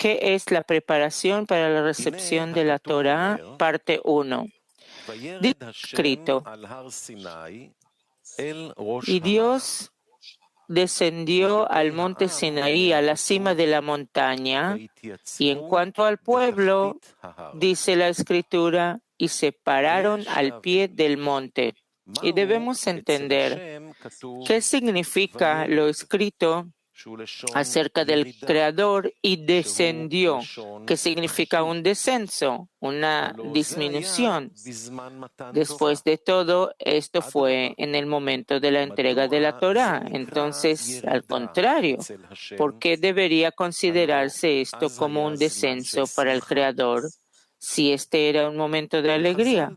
¿Qué es la preparación para la recepción de la Torá? Parte 1. Dice escrito, y Dios descendió al monte Sinaí, a la cima de la montaña, y en cuanto al pueblo, dice la Escritura, y se pararon al pie del monte. Y debemos entender qué significa lo escrito acerca del Creador y descendió, que significa un descenso, una disminución. Después de todo, esto fue en el momento de la entrega de la Torá. Entonces, al contrario, ¿por qué debería considerarse esto como un descenso para el Creador si este era un momento de alegría?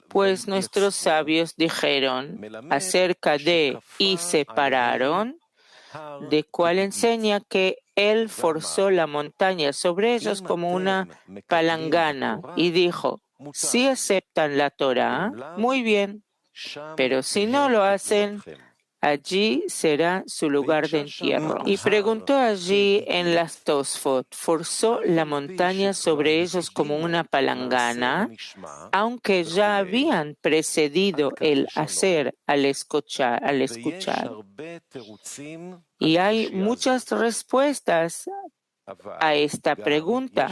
Pues nuestros sabios dijeron acerca de y separaron, de cual enseña que él forzó la montaña sobre ellos como una palangana y dijo, si aceptan la Torá, muy bien, pero si no lo hacen, allí será su lugar de entierro. Y preguntó allí en las Tosfot, ¿forzó la montaña sobre ellos como una palangana, aunque ya habían precedido el hacer al escuchar? Y hay muchas respuestas a esta pregunta,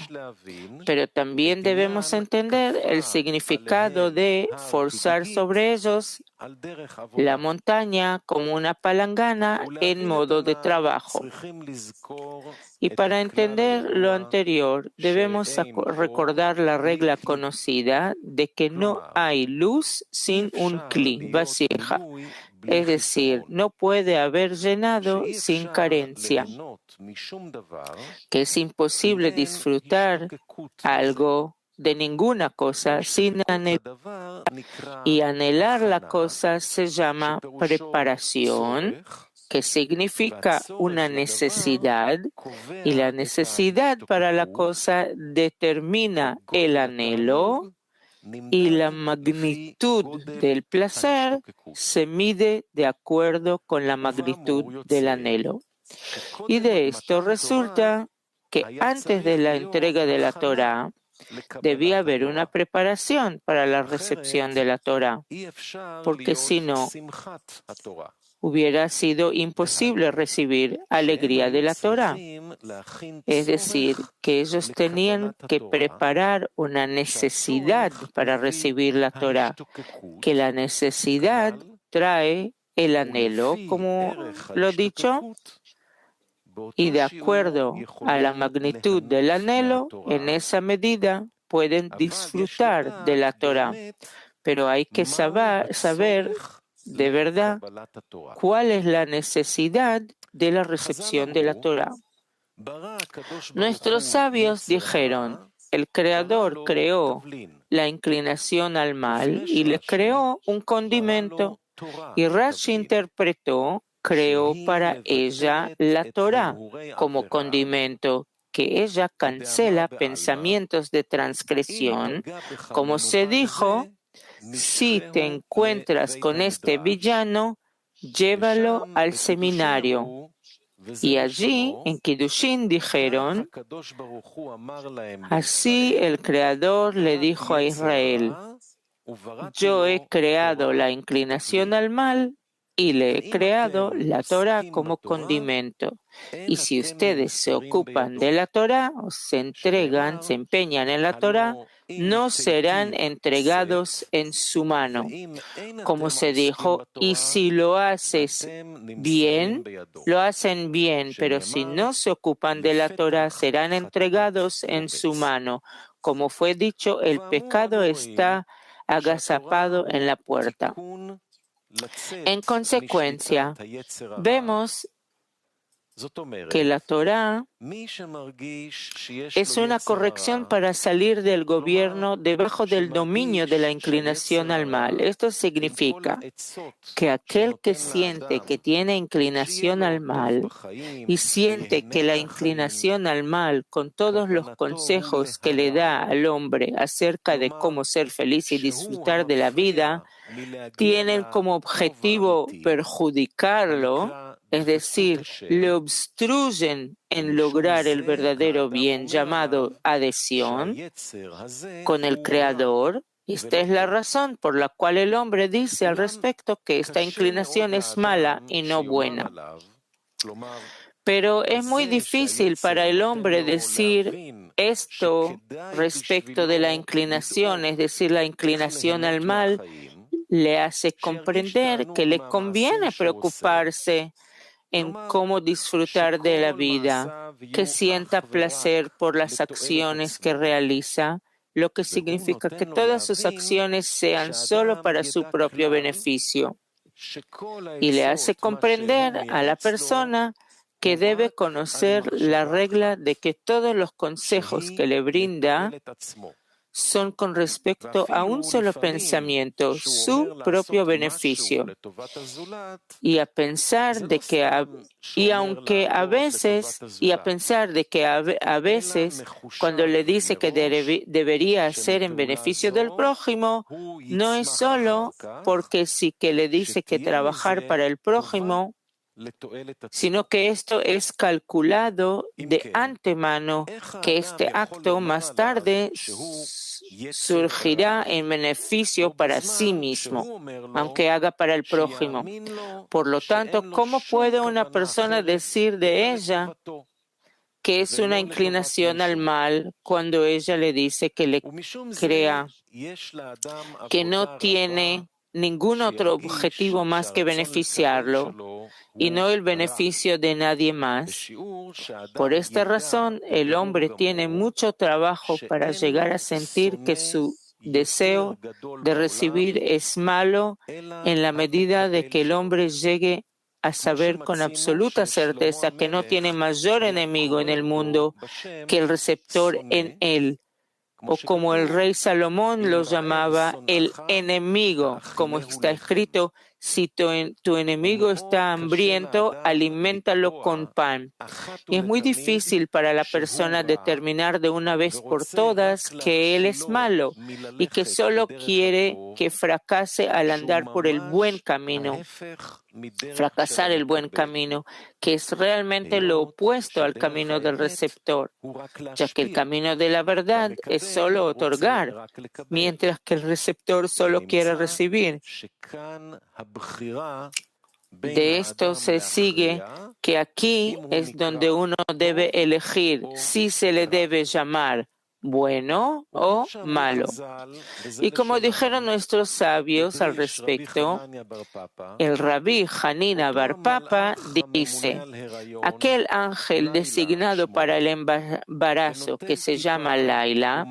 pero también debemos entender el significado de forzar sobre ellos la montaña como una palangana en modo de trabajo. Y para entender lo anterior, debemos recordar la regla conocida de que no hay luz sin un kli, vasija. Es decir, no puede haber llenado sin carencia, que es imposible disfrutar algo de ninguna cosa sin anhelar, y anhelar la cosa se llama preparación, que significa una necesidad, y la necesidad para la cosa determina el anhelo, y la magnitud del placer se mide de acuerdo con la magnitud del anhelo. Y de esto resulta que antes de la entrega de la Torá debía haber una preparación para la recepción de la Torá, porque si no, hubiera sido imposible recibir alegría de la Torá. Es decir, que ellos tenían que preparar una necesidad para recibir la Torá, que la necesidad trae el anhelo, como lo he dicho, y de acuerdo a la magnitud del anhelo, en esa medida pueden disfrutar de la Torá. Pero hay que saber de verdad cuál es la necesidad de la recepción de la Torá. Nuestros sabios dijeron, el Creador creó la inclinación al mal y le creó un condimento, y Rashi interpretó, creó para ella la Torá como condimento, que ella cancela pensamientos de transgresión, como se dijo, si te encuentras con este villano, llévalo al seminario. Y allí, en Kiddushin, dijeron, así el Creador le dijo a Israel, yo he creado la inclinación al mal y le he creado la Torá como condimento. Y si ustedes se ocupan de la Torá, o se entregan, se empeñan en la Torá, no serán entregados en su mano. Como se dijo, y si lo haces bien, lo hacen bien, pero si no se ocupan de la Torá, serán entregados en su mano. Como fue dicho, el pecado está agazapado en la puerta. En consecuencia, vemos que la Torá es una corrección para salir del gobierno debajo del dominio de la inclinación al mal. Esto significa que aquel que siente que tiene inclinación al mal y siente que la inclinación al mal, con todos los consejos que le da al hombre acerca de cómo ser feliz y disfrutar de la vida, tienen como objetivo perjudicarlo, es decir, le obstruyen en lograr el verdadero bien llamado adhesión con el Creador. Esta es la razón por la cual el hombre dice al respecto que esta inclinación es mala y no buena. Pero es muy difícil para el hombre decir esto respecto de la inclinación, es decir, la inclinación al mal le hace comprender que le conviene preocuparse en cómo disfrutar de la vida, que sienta placer por las acciones que realiza, lo que significa que todas sus acciones sean solo para su propio beneficio. Y le hace comprender a la persona que debe conocer la regla de que todos los consejos que le brinda son con respecto a un solo pensamiento, su propio beneficio. Y a pensar de que a veces, cuando le dice que debería hacer en beneficio del prójimo, no es solo porque sí que le dice que trabajar para el prójimo, sino que esto es calculado de antemano, que este acto más tarde surgirá en beneficio para sí mismo, aunque haga para el prójimo. Por lo tanto, ¿cómo puede una persona decir de ella que es una inclinación al mal cuando ella le dice que le crea que no tiene ningún otro objetivo más que beneficiarlo y no el beneficio de nadie más? Por esta razón, el hombre tiene mucho trabajo para llegar a sentir que su deseo de recibir es malo en la medida de que el hombre llegue a saber con absoluta certeza que no tiene mayor enemigo en el mundo que el receptor en él, o como el rey Salomón lo llamaba, el enemigo, como está escrito: si tu enemigo está hambriento, aliméntalo con pan. Y es muy difícil para la persona determinar de una vez por todas que él es malo y que solo quiere que fracase al andar por el buen camino. Fracasar el buen camino, que es realmente lo opuesto al camino del receptor, ya que el camino de la verdad es solo otorgar, mientras que el receptor solo quiere recibir. De esto se sigue que aquí es donde uno debe elegir si se le debe llamar bueno o malo. Y como dijeron nuestros sabios al respecto, el rabí Hanina Bar Papa dice: aquel ángel designado para el embarazo que se llama Laila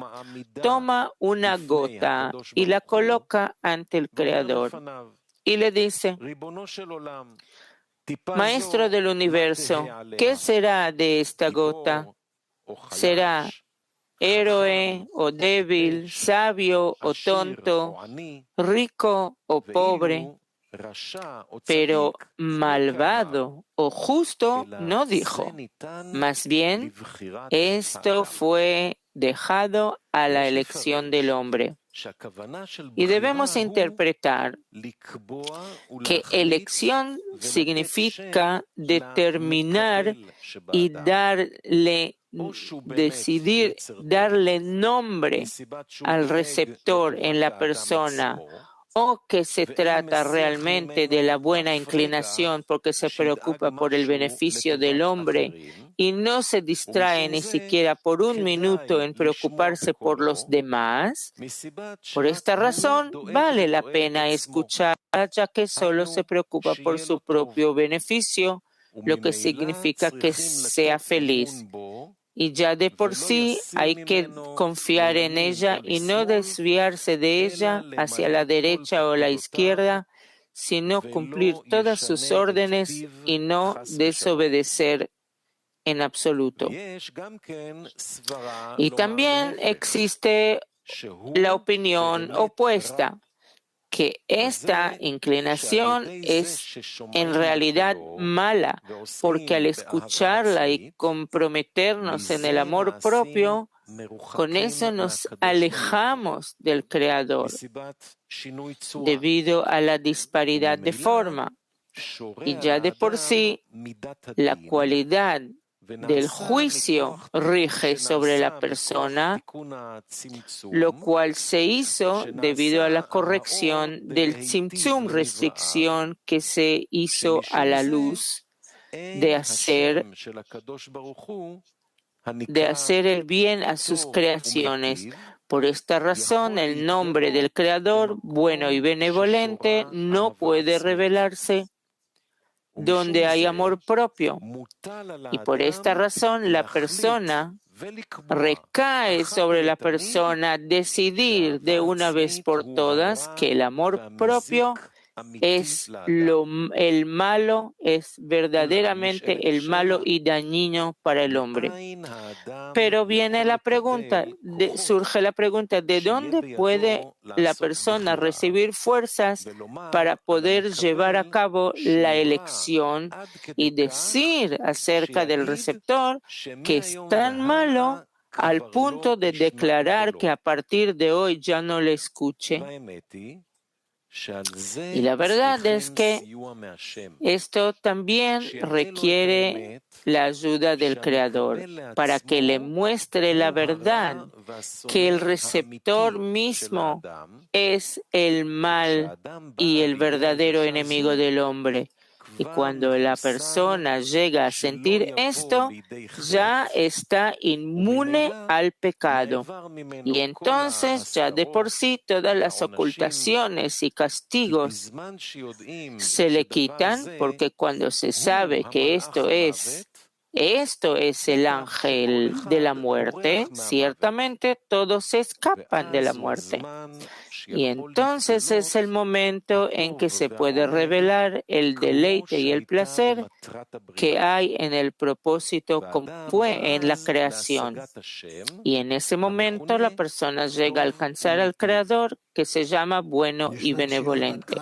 toma una gota y la coloca ante el Creador y le dice: Maestro del universo, ¿qué será de esta gota? ¿Será héroe o débil, sabio o tonto, rico o pobre? Pero malvado o justo no dijo. Más bien, esto fue dejado a la elección del hombre. Y debemos interpretar que elección significa determinar y decidir, darle nombre al receptor en la persona, o que se trata realmente de la buena inclinación porque se preocupa por el beneficio del hombre y no se distrae ni siquiera por un minuto en preocuparse por los demás. Por esta razón, vale la pena escuchar, ya que solo se preocupa por su propio beneficio, lo que significa que sea feliz. Y ya de por sí hay que confiar en ella y no desviarse de ella hacia la derecha o la izquierda, sino cumplir todas sus órdenes y no desobedecer en absoluto. Y también existe la opinión opuesta, que esta inclinación es en realidad mala, porque al escucharla y comprometernos en el amor propio, con eso nos alejamos del Creador, debido a la disparidad de forma. Y ya de por sí, la cualidad del juicio rige sobre la persona, lo cual se hizo debido a la corrección del tzimtzum, restricción que se hizo a la luz de hacer el bien a sus creaciones. Por esta razón, el nombre del Creador, bueno y benevolente, no puede revelarse donde hay amor propio. Y por esta razón, la persona recae sobre la persona decidir de una vez por todas que el amor propio es el malo, es verdaderamente el malo y dañino para el hombre. Pero viene la pregunta, surge la pregunta, ¿de dónde puede la persona recibir fuerzas para poder llevar a cabo la elección y decir acerca del receptor que es tan malo al punto de declarar que a partir de hoy ya no le escuche? Y la verdad es que esto también requiere la ayuda del Creador para que le muestre la verdad, que el receptor mismo es el mal y el verdadero enemigo del hombre. Y cuando la persona llega a sentir esto, ya está inmune al pecado. Y entonces ya de por sí todas las ocultaciones y castigos se le quitan, porque cuando se sabe que esto es el ángel de la muerte, ciertamente todos se escapan de la muerte. Y entonces es el momento en que se puede revelar el deleite y el placer que hay en el propósito como fue en la creación. Y en ese momento la persona llega a alcanzar al Creador, que se llama bueno y benevolente.